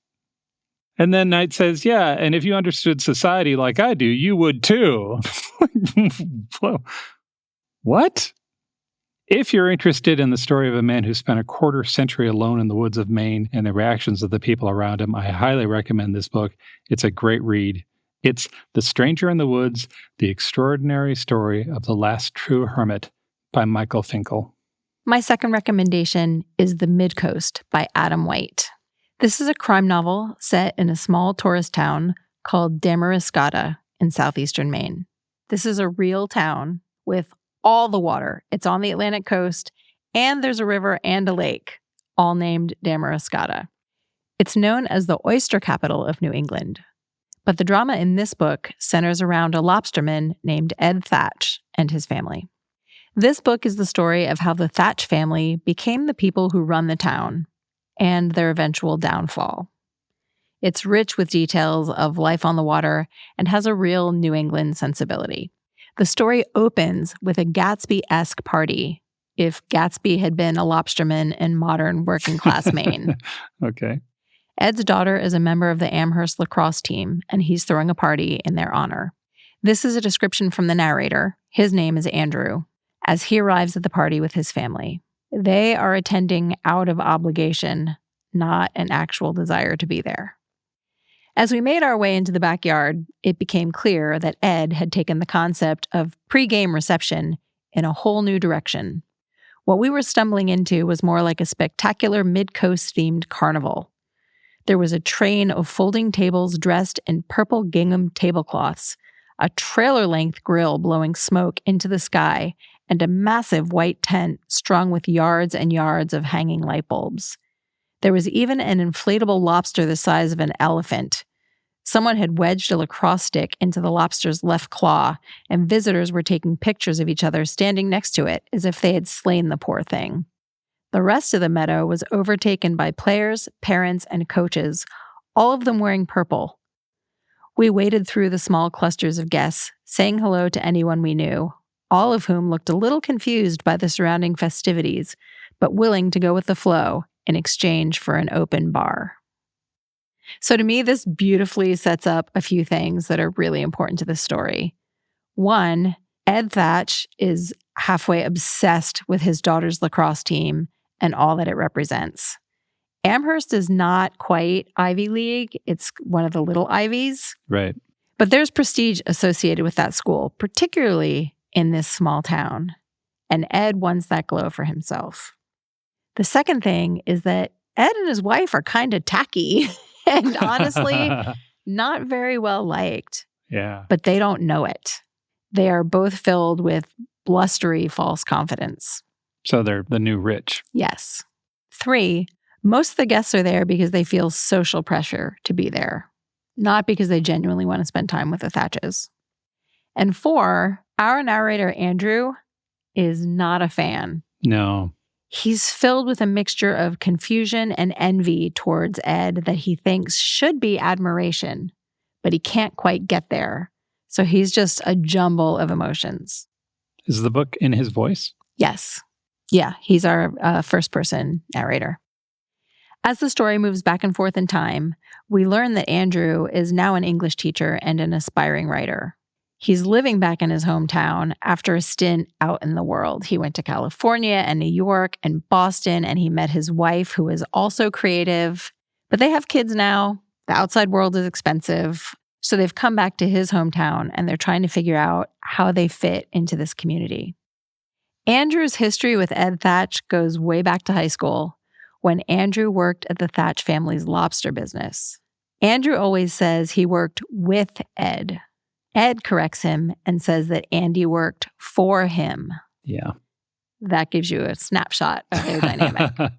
And then Knight says, yeah, and if you understood society like I do, you would too. Whoa. What? If you're interested in the story of a man who spent a quarter century alone in the woods of Maine and the reactions of the people around him, I highly recommend this book. It's a great read. It's The Stranger in the Woods, The Extraordinary Story of the Last True Hermit by Michael Finkel. My second recommendation is The Midcoast by Adam White. This is a crime novel set in a small tourist town called Damariscotta in southeastern Maine. This is a real town with all the water. It's on the Atlantic coast, and there's a river and a lake, all named Damariscotta. It's known as the oyster capital of New England. But the drama in this book centers around a lobsterman named Ed Thatch and his family. This book is the story of how the Thatch family became the people who run the town and their eventual downfall. It's rich with details of life on the water and has a real New England sensibility. The story opens with a Gatsby-esque party, if Gatsby had been a lobsterman in modern working-class Maine. Okay. Ed's daughter is a member of the Amherst lacrosse team, and he's throwing a party in their honor. This is a description from the narrator. His name is Andrew, as he arrives at the party with his family. They are attending out of obligation, not an actual desire to be there. As we made our way into the backyard, it became clear that Ed had taken the concept of pre-game reception in a whole new direction. What we were stumbling into was more like a spectacular mid-coast-themed carnival. There was a train of folding tables dressed in purple gingham tablecloths, a trailer-length grill blowing smoke into the sky, and a massive white tent strung with yards and yards of hanging light bulbs. There was even an inflatable lobster the size of an elephant. Someone had wedged a lacrosse stick into the lobster's left claw, and visitors were taking pictures of each other standing next to it as if they had slain the poor thing. The rest of the meadow was overtaken by players, parents, and coaches, all of them wearing purple. We waded through the small clusters of guests, saying hello to anyone we knew, all of whom looked a little confused by the surrounding festivities, but willing to go with the flow in exchange for an open bar. So to me, this beautifully sets up a few things that are really important to this story. One, Ed Thatch is halfway obsessed with his daughter's lacrosse team and all that it represents. Amherst is not quite Ivy League. It's one of the little Ivies. Right. But there's prestige associated with that school, particularly in this small town. And Ed wants that glow for himself. The second thing is that Ed and his wife are kind of tacky and honestly not very well liked. Yeah. But they don't know it. They are both filled with blustery false confidence. So they're the new rich. Yes. 3, most of the guests are there because they feel social pressure to be there, not because they genuinely want to spend time with the Thatches. And 4, our narrator, Andrew, is not a fan. No. He's filled with a mixture of confusion and envy towards Ed that he thinks should be admiration, but he can't quite get there. So he's just a jumble of emotions. Is the book in his voice? Yes. Yeah, he's our first-person narrator. As the story moves back and forth in time, we learn that Andrew is now an English teacher and an aspiring writer. He's living back in his hometown after a stint out in the world. He went to California and New York and Boston, and he met his wife, who is also creative. But they have kids now. The outside world is expensive. So they've come back to his hometown, and they're trying to figure out how they fit into this community. Andrew's history with Ed Thatch goes way back to high school, when Andrew worked at the Thatch family's lobster business. Andrew always says he worked with Ed. Ed corrects him and says that Andy worked for him. Yeah. That gives you a snapshot of their dynamic.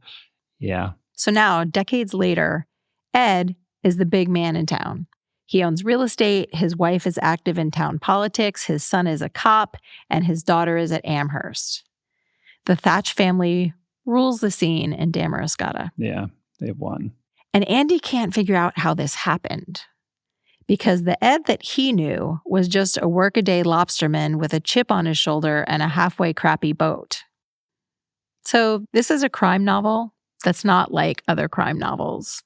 Yeah. So now, decades later, Ed is the big man in town. He owns real estate, his wife is active in town politics, his son is a cop, and his daughter is at Amherst. The Thatch family rules the scene in Damariscotta. Yeah, they've won. And Andy can't figure out how this happened, because the Ed that he knew was just a workaday lobsterman with a chip on his shoulder and a halfway crappy boat. So this is a crime novel that's not like other crime novels.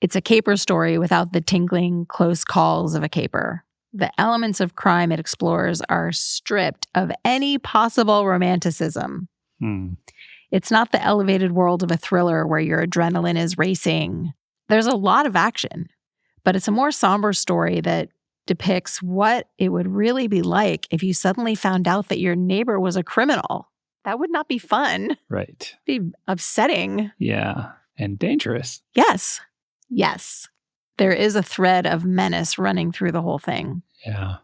It's a caper story without the tingling, close calls of a caper. The elements of crime it explores are stripped of any possible romanticism. It's not the elevated world of a thriller where your adrenaline is racing. There's a lot of action, but it's a more somber story that depicts what it would really be like if you suddenly found out that your neighbor was a criminal. That would not be fun. Right. It'd be upsetting. Yeah. And dangerous. Yes. There is a thread of menace running through the whole thing. Yeah.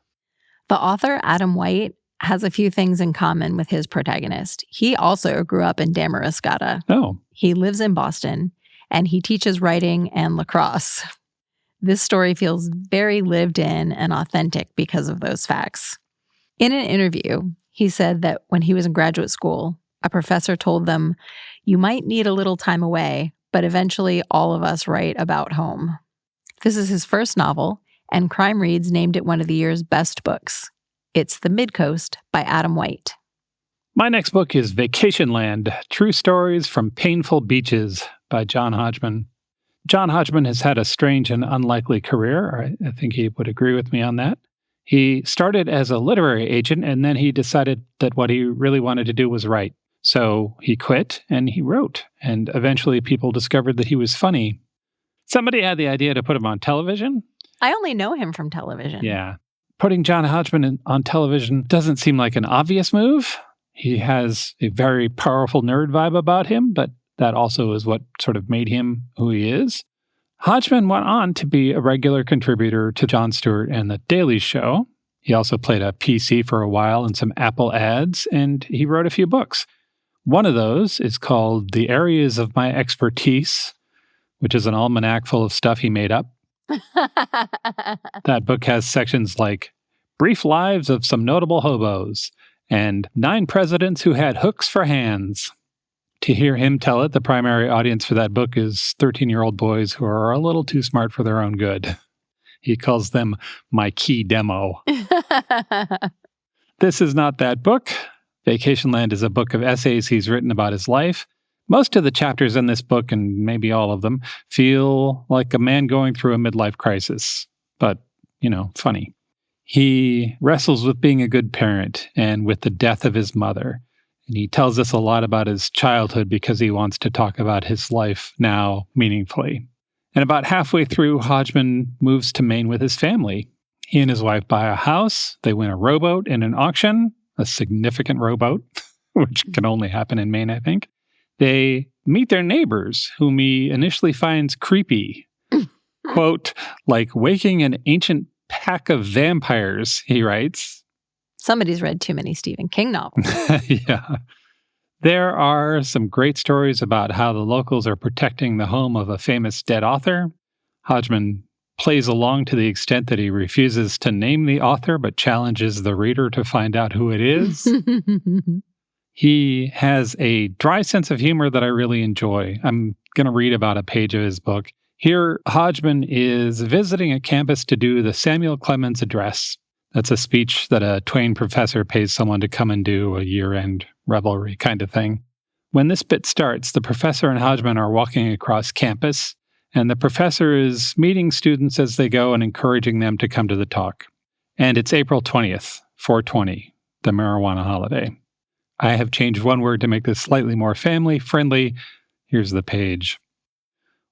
The author, Adam White, has a few things in common with his protagonist. He also grew up in Damariscotta. Oh. He lives in Boston, and he teaches writing and lacrosse. This story feels very lived in and authentic because of those facts. In an interview, he said that when he was in graduate school, a professor told them, "You might need a little time away, but eventually all of us write about home." This is his first novel, and Crime Reads named it one of the year's best books. It's The Midcoast by Adam White. My next book is Vacation Land, True Stories from Painful Beaches by John Hodgman. John Hodgman has had a strange and unlikely career. I think he would agree with me on that. He started as a literary agent, and then he decided that what he really wanted to do was write. So he quit, and he wrote. And eventually people discovered that he was funny. Somebody had the idea to put him on television. I only know him from television. Yeah. Putting John Hodgman on television doesn't seem like an obvious move. He has a very powerful nerd vibe about him, but that also is what sort of made him who he is. Hodgman went on to be a regular contributor to Jon Stewart and The Daily Show. He also played a PC for a while in some Apple ads, and he wrote a few books. One of those is called The Areas of My Expertise, which is an almanac full of stuff he made up. That book has sections like Brief Lives of Some Notable Hobos and 9 Presidents Who Had Hooks for Hands. To hear him tell it, the primary audience for that book is 13-year-old boys who are a little too smart for their own good. He calls them my key demo. This is not that book. Vacation Land is a book of essays he's written about his life. Most of the chapters in this book, and maybe all of them, feel like a man going through a midlife crisis, but, funny. He wrestles with being a good parent and with the death of his mother. And he tells us a lot about his childhood because he wants to talk about his life now meaningfully. And about halfway through, Hodgman moves to Maine with his family. He and his wife buy a house. They win a rowboat in an auction, a significant rowboat, which can only happen in Maine, I think. They meet their neighbors, whom he initially finds creepy. Quote, like waking an ancient pack of vampires, he writes. Somebody's read too many Stephen King novels. Yeah. There are some great stories about how the locals are protecting the home of a famous dead author. Hodgman plays along to the extent that he refuses to name the author, but challenges the reader to find out who it is. He has a dry sense of humor that I really enjoy. I'm going to read about a page of his book. Here, Hodgman is visiting a campus to do the Samuel Clemens Address. That's a speech that a Twain professor pays someone to come and do, a year-end revelry kind of thing. When this bit starts, the professor and Hodgman are walking across campus, and the professor is meeting students as they go and encouraging them to come to the talk. And it's April 20th, 420, the marijuana holiday. I have changed one word to make this slightly more family-friendly. Here's the page.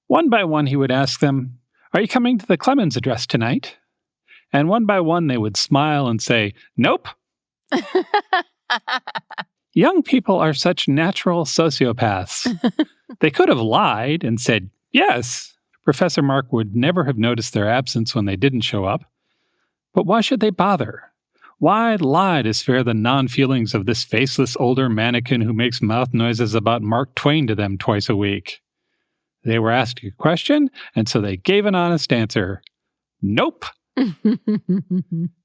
One by one, he would ask them, "Are you coming to the Clemens Address tonight?" And one by one, they would smile and say, "Nope." Young people are such natural sociopaths. They could have lied and said, "Yes." Professor Mark would never have noticed their absence when they didn't show up. But why should they bother? Why lie to spare the non-feelings of this faceless older mannequin who makes mouth noises about Mark Twain to them twice a week? They were asked a question, and so they gave an honest answer. Nope.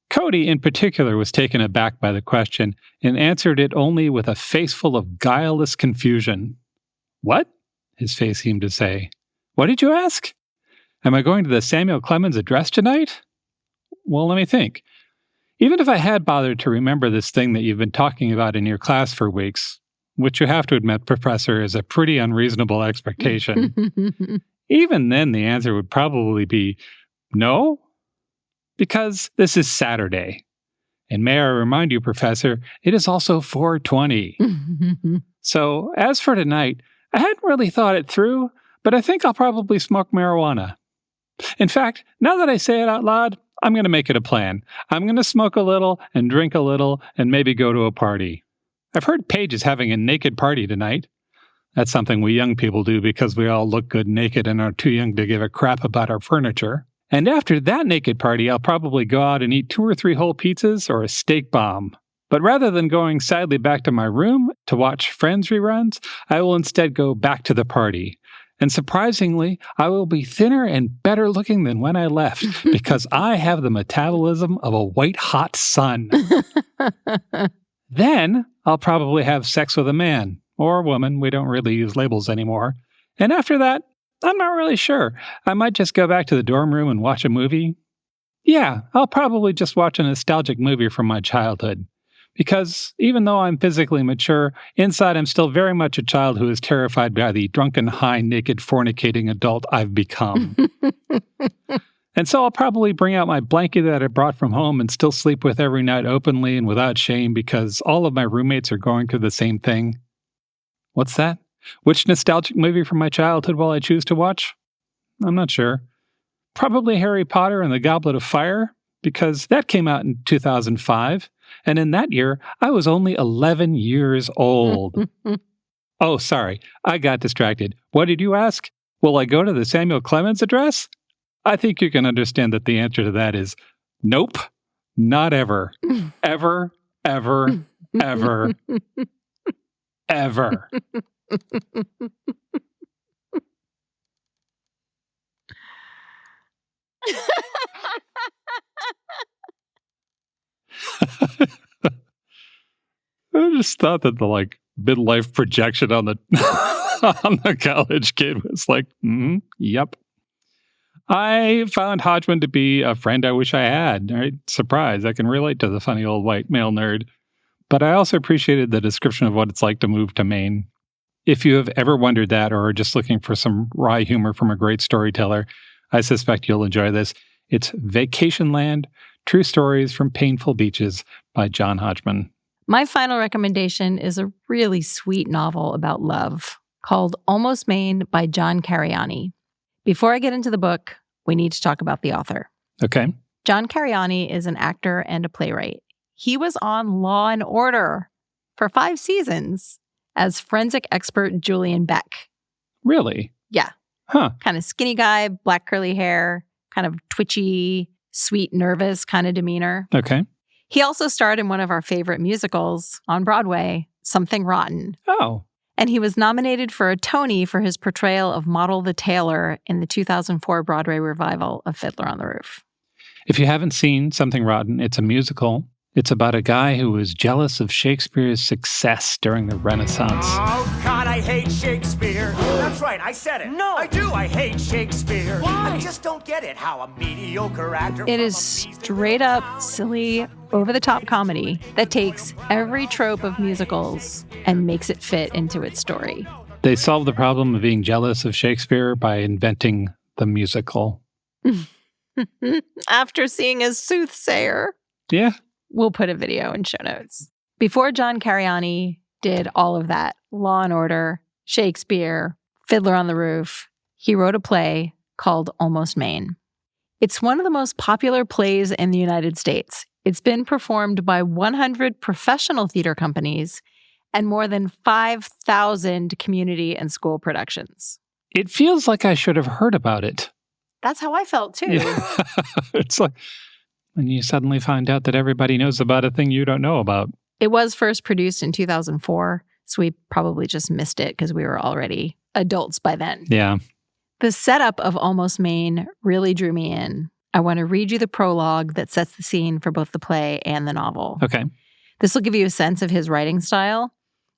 Cody, in particular, was taken aback by the question and answered it only with a face full of guileless confusion. "What?" his face seemed to say. "What did you ask? Am I going to the Samuel Clemens Address tonight? Well, let me think. Even if I had bothered to remember this thing that you've been talking about in your class for weeks, which you have to admit, Professor, is a pretty unreasonable expectation, even then the answer would probably be no, because this is Saturday. And may I remind you, Professor, it is also 420. So, as for tonight, I hadn't really thought it through, but I think I'll probably smoke marijuana. In fact, now that I say it out loud, I'm going to make it a plan. I'm going to smoke a little and drink a little and maybe go to a party. I've heard Paige is having a naked party tonight. That's something we young people do because we all look good naked and are too young to give a crap about our furniture. And after that naked party, I'll probably go out and eat 2 or 3 whole pizzas or a steak bomb. But rather than going sadly back to my room to watch Friends reruns, I will instead go back to the party. And surprisingly, I will be thinner and better looking than when I left because I have the metabolism of a white-hot sun. Then I'll probably have sex with a man or woman. We don't really use labels anymore. And after that, I'm not really sure. I might just go back to the dorm room and watch a movie. Yeah, I'll probably just watch a nostalgic movie from my childhood. Because even though I'm physically mature, inside I'm still very much a child who is terrified by the drunken, high, naked, fornicating adult I've become. And so I'll probably bring out my blanket that I brought from home and still sleep with every night openly and without shame because all of my roommates are going through the same thing. What's that? Which nostalgic movie from my childhood will I choose to watch? I'm not sure. Probably Harry Potter and the Goblet of Fire, because that came out in 2005. And in that year, I was only 11 years old. Oh, sorry. I got distracted. What did you ask? Will I go to the Samuel Clemens address? I think you can understand that the answer to that is nope, not ever. Ever, ever, ever, ever. I just thought that the midlife projection on the on the college kid was yep. I found Hodgman to be a friend I wish I had. Right? Surprise, I can relate to the funny old white male nerd. But I also appreciated the description of what it's like to move to Maine. If you have ever wondered that or are just looking for some wry humor from a great storyteller, I suspect you'll enjoy this. It's Vacation Land, True Stories from Painful Beaches by John Hodgman. My final recommendation is a really sweet novel about love called Almost Maine by John Cariani. Before I get into the book, we need to talk about the author. Okay. John Cariani is an actor and a playwright. He was on Law and Order for 5 seasons as forensic expert Julian Beck. Really? Yeah. Huh. Kind of skinny guy, black curly hair, kind of twitchy, sweet, nervous kind of demeanor. Okay. He also starred in one of our favorite musicals on Broadway, Something Rotten. Oh. And he was nominated for a Tony for his portrayal of Model the Tailor in the 2004 Broadway revival of Fiddler on the Roof. If you haven't seen Something Rotten, it's a musical. It's about a guy who was jealous of Shakespeare's success during the Renaissance. Oh, God, I hate Shakespeare. That's right, I said it. No, I do. I hate Shakespeare. Why? I just don't get it, how a mediocre actor... It is straight up, silly, over-the-top comedy that takes every trope of musicals and makes it fit into its story. They solve the problem of being jealous of Shakespeare by inventing the musical. After seeing a soothsayer. Yeah. We'll put a video in show notes. Before John Cariani did all of that, Law and Order, Shakespeare, Fiddler on the Roof, he wrote a play called Almost Maine. It's one of the most popular plays in the United States. It's been performed by 100 professional theater companies and more than 5,000 community and school productions. It feels like I should have heard about it. That's how I felt, too. Yeah. It's like when you suddenly find out that everybody knows about a thing you don't know about. It was first produced in 2004, so we probably just missed it because we were already adults by then. Yeah. The setup of Almost Maine really drew me in. I want to read you the prologue that sets the scene for both the play and the novel. Okay. This will give you a sense of his writing style.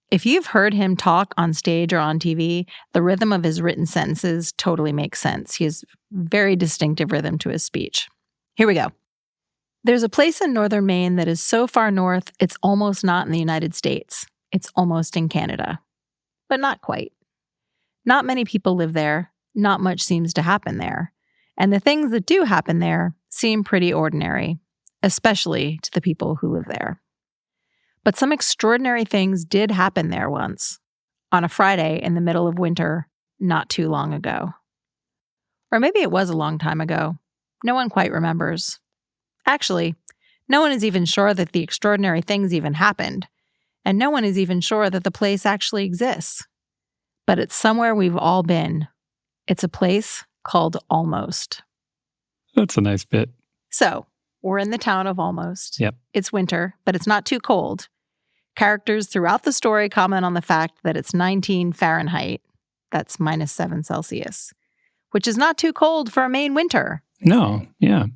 If you've heard him talk on stage or on TV, the rhythm of his written sentences totally makes sense. He has very distinctive rhythm to his speech. Here we go. There's a place in northern Maine that is so far north, it's almost not in the United States. It's almost in Canada. But not quite. Not many people live there. Not much seems to happen there. And the things that do happen there seem pretty ordinary, especially to the people who live there. But some extraordinary things did happen there once, on a Friday in the middle of winter, not too long ago. Or maybe it was a long time ago. No one quite remembers. Actually, no one is even sure that the extraordinary things even happened, and no one is even sure that the place actually exists. But it's somewhere we've all been. It's a place called Almost. That's a nice bit. So, we're in the town of Almost. Yep. It's winter, but it's not too cold. Characters throughout the story comment on the fact that it's 19 Fahrenheit. That's -7 Celsius, which is not too cold for a Maine winter. No, yeah.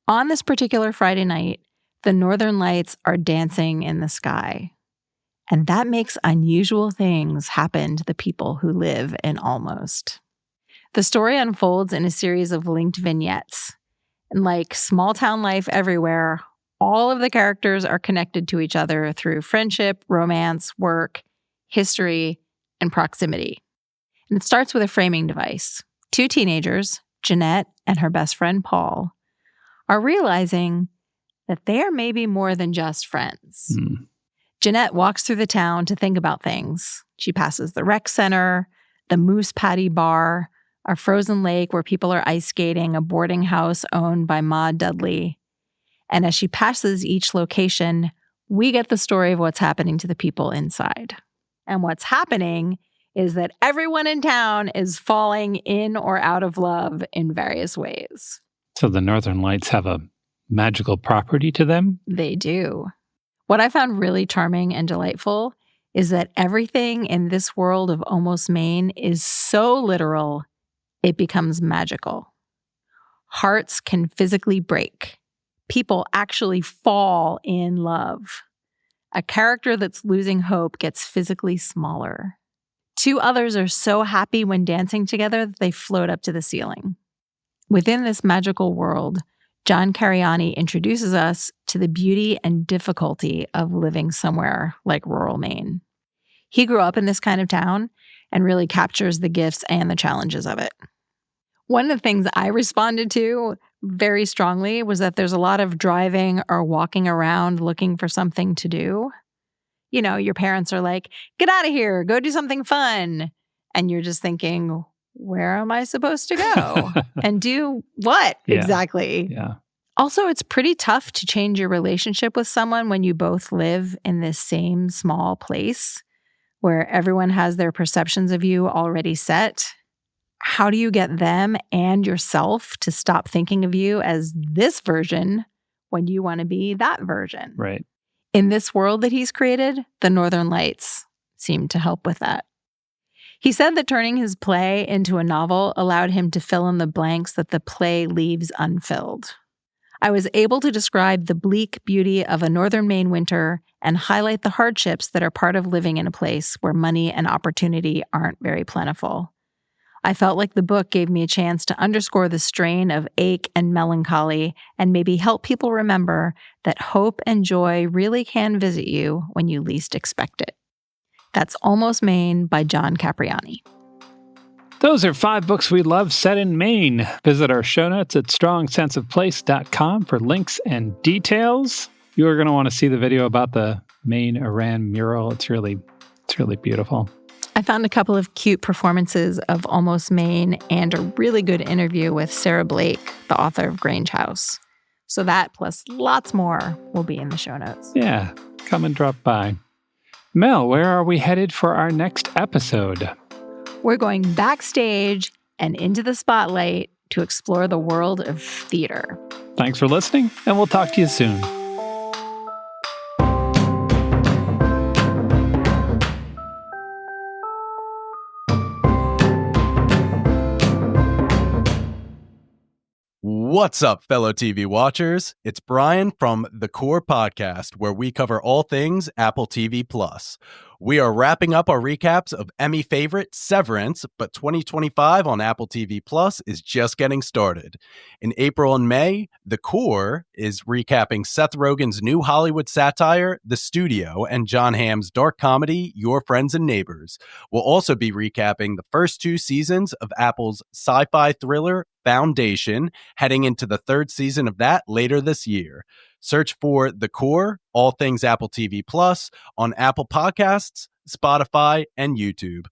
On this particular Friday night, the northern lights are dancing in the sky. And that makes unusual things happen to the people who live in Almost. The story unfolds in a series of linked vignettes. And like small town life everywhere, all of the characters are connected to each other through friendship, romance, work, history, and proximity. And it starts with a framing device. Two teenagers, Jeanette and her best friend Paul, are realizing that they are maybe more than just friends. Jeanette walks through the town to think about things. She passes the rec center, the Moose Patty Bar, a frozen lake where people are ice skating, a boarding house owned by Maud Dudley. And as she passes each location, we get the story of what's happening to the people inside. And what's happening is that everyone in town is falling in or out of love in various ways. So the Northern Lights have a magical property to them? They do. What I found really charming and delightful is that everything in this world of Almost Maine is so literal, it becomes magical. Hearts can physically break. People actually fall in love. A character that's losing hope gets physically smaller. Two others are so happy when dancing together that they float up to the ceiling. Within this magical world, John Cariani introduces us to the beauty and difficulty of living somewhere like rural Maine. He grew up in this kind of town and really captures the gifts and the challenges of it. One of the things I responded to very strongly was that there's a lot of driving or walking around looking for something to do. You know, your parents are like, get out of here, go do something fun. And you're just thinking, where am I supposed to go? And do what exactly? Yeah. Also, it's pretty tough to change your relationship with someone when you both live in this same small place where everyone has their perceptions of you already set. How do you get them and yourself to stop thinking of you as this version when you want to be that version? Right. In this world that he's created, the Northern Lights seem to help with that. He said that turning his play into a novel allowed him to fill in the blanks that the play leaves unfilled. I was able to describe the bleak beauty of a northern Maine winter and highlight the hardships that are part of living in a place where money and opportunity aren't very plentiful. I felt like the book gave me a chance to underscore the strain of ache and melancholy and maybe help people remember that hope and joy really can visit you when you least expect it. That's Almost Maine by John Capriani. Those are 5 books we love set in Maine. Visit our show notes at strongsenseofplace.com for links and details. You're going to want to see the video about the Maine-Iran mural. It's really beautiful. I found a couple of cute performances of Almost Maine and a really good interview with Sarah Blake, the author of Grange House. So that plus lots more will be in the show notes. Yeah, come and drop by. Mel, where are we headed for our next episode? We're going backstage and into the spotlight to explore the world of theater. Thanks for listening, and we'll talk to you soon. What's up, fellow TV watchers? It's Brian from The Core Podcast, where we cover all things Apple TV+. We are wrapping up our recaps of Emmy favorite Severance, but 2025 on Apple TV Plus is just getting started. In April and May, The Core is recapping Seth Rogen's new Hollywood satire, The Studio, and Jon Hamm's dark comedy, Your Friends and Neighbors. We'll also be recapping the first 2 seasons of Apple's sci-fi thriller, Foundation, heading into the 3rd season of that later this year. Search for The Core, all things Apple TV Plus, on Apple Podcasts, Spotify, and YouTube.